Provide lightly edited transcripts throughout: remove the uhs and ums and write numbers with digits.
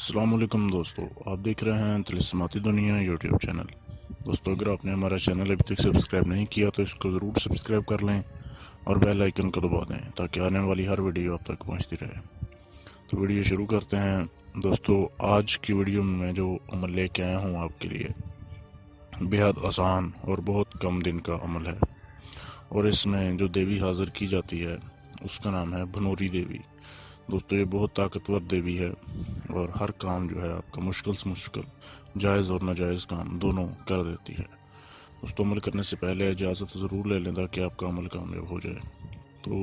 السلام علیکم دوستو، آپ دیکھ رہے ہیں تلسماتی دنیا یوٹیوب چینل۔ دوستو، اگر آپ نے ہمارا چینل ابھی تک سبسکرائب نہیں کیا تو اس کو ضرور سبسکرائب کر لیں اور بیل آئیکن کو دبا دیں تاکہ آنے والی ہر ویڈیو آپ تک پہنچتی رہے۔ تو ویڈیو شروع کرتے ہیں۔ دوستو، آج کی ویڈیو میں جو عمل لے کے آیا ہوں آپ کے لیے بےحد آسان اور بہت کم دن کا عمل ہے، اور اس میں جو دیوی حاضر کی جاتی ہے اس کا نام ہے بھنوری دیوی۔ دوستو، یہ بہت طاقتور دیوی ہے اور ہر کام جو ہے آپ کا مشکل سے مشکل، جائز اور ناجائز کام دونوں کر دیتی ہے۔ دوستو، عمل کرنے سے پہلے اجازت ضرور لے لیں تاکہ آپ کا عمل کامیاب ہو جائے۔ تو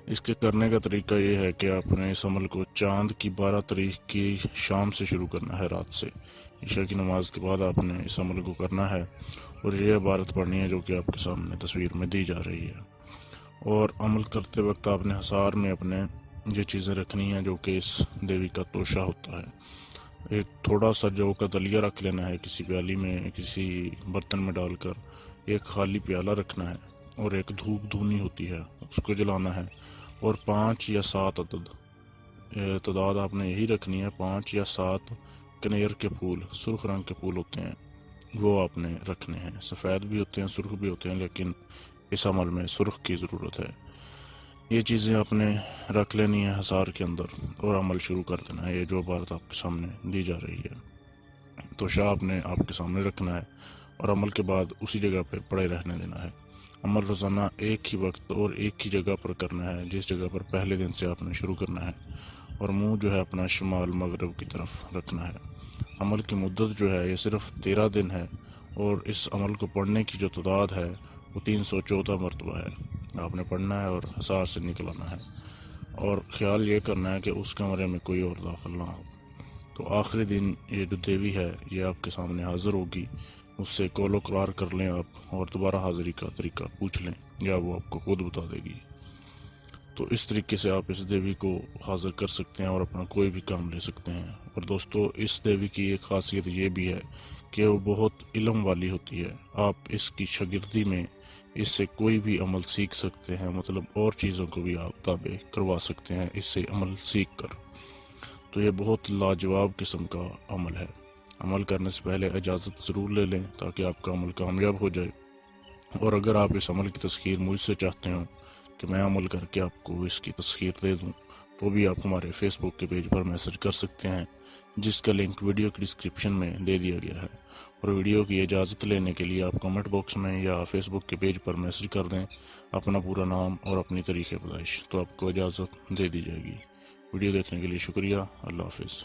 اس کے کرنے کا طریقہ یہ ہے کہ آپ نے اس عمل کو چاند کی 12 تاریخ کی شام سے شروع کرنا ہے، رات سے عشاء کی نماز کے بعد آپ نے اس عمل کو کرنا ہے، اور یہ عبارت پڑھنی ہے جو کہ آپ کے سامنے تصویر میں دی جا رہی ہے۔ اور عمل کرتے وقت آپ نے حصار میں اپنے یہ چیزیں رکھنی ہیں جو کہ اس دیوی کا توشہ ہوتا ہے۔ ایک تھوڑا سا جو کا دلیا رکھ لینا ہے کسی پیالی میں، کسی برتن میں ڈال کر، ایک خالی پیالہ رکھنا ہے، اور ایک دھوپ دھونی ہوتی ہے اس کو جلانا ہے، اور 5 یا 7 عدد تعداد آپ نے یہی رکھنی ہے، 5 یا 7 کنیر کے پھول، سرخ رنگ کے پھول ہوتے ہیں وہ آپ نے رکھنے ہیں۔ سفید بھی ہوتے ہیں، سرخ بھی ہوتے ہیں، لیکن اس عمل میں سرخ کی ضرورت ہے۔ یہ چیزیں آپ نے رکھ لینی ہے حصار کے اندر اور عمل شروع کر دینا ہے۔ یہ جو عبارت آپ کے سامنے دی جا رہی ہے تو شاہ آپ نے آپ کے سامنے رکھنا ہے، اور عمل کے بعد اسی جگہ پہ پڑے رہنے دینا ہے۔ عمل روزانہ ایک ہی وقت اور ایک ہی جگہ پر کرنا ہے، جس جگہ پر پہلے دن سے آپ نے شروع کرنا ہے، اور منہ جو ہے اپنا شمال مغرب کی طرف رکھنا ہے۔ عمل کی مدت جو ہے یہ صرف 13 دن ہے، اور اس عمل کو پڑھنے کی جو تعداد ہے وہ 314 مرتبہ ہے۔ آپ نے پڑھنا ہے اور حصار سے نکل آنا ہے، اور خیال یہ کرنا ہے کہ اس کمرے میں کوئی اور داخل نہ ہو۔ تو آخری دن یہ جو دیوی ہے یہ آپ کے سامنے حاضر ہوگی، اس سے قول و قرار کر لیں آپ، اور دوبارہ حاضری کا طریقہ پوچھ لیں یا وہ آپ کو خود بتا دے گی۔ تو اس طریقے سے آپ اس دیوی کو حاضر کر سکتے ہیں اور اپنا کوئی بھی کام لے سکتے ہیں۔ اور دوستو، اس دیوی کی ایک خاصیت یہ بھی ہے کہ وہ بہت علم والی ہوتی ہے۔ آپ اس کی شاگردی میں اس سے کوئی بھی عمل سیکھ سکتے ہیں، مطلب اور چیزوں کو بھی آپ تابع کروا سکتے ہیں اس سے عمل سیکھ کر۔ تو یہ بہت لاجواب قسم کا عمل ہے۔ عمل کرنے سے پہلے اجازت ضرور لے لیں تاکہ آپ کا عمل کامیاب ہو جائے۔ اور اگر آپ اس عمل کی تسخیر مجھ سے چاہتے ہوں کہ میں عمل کر کے آپ کو اس کی تسخیر دے دوں، تو بھی آپ ہمارے فیس بک کے پیج پر میسج کر سکتے ہیں، جس کا لنک ویڈیو کی ڈسکرپشن میں دے دیا گیا ہے۔ اور ویڈیو کی اجازت لینے کے لیے آپ کمنٹ باکس میں یا فیس بک کے پیج پر میسج کر دیں اپنا پورا نام اور اپنی تاریخ پیدائش، تو آپ کو اجازت دے دی جائے گی۔ ویڈیو دیکھنے کے لیے شکریہ۔ اللہ حافظ۔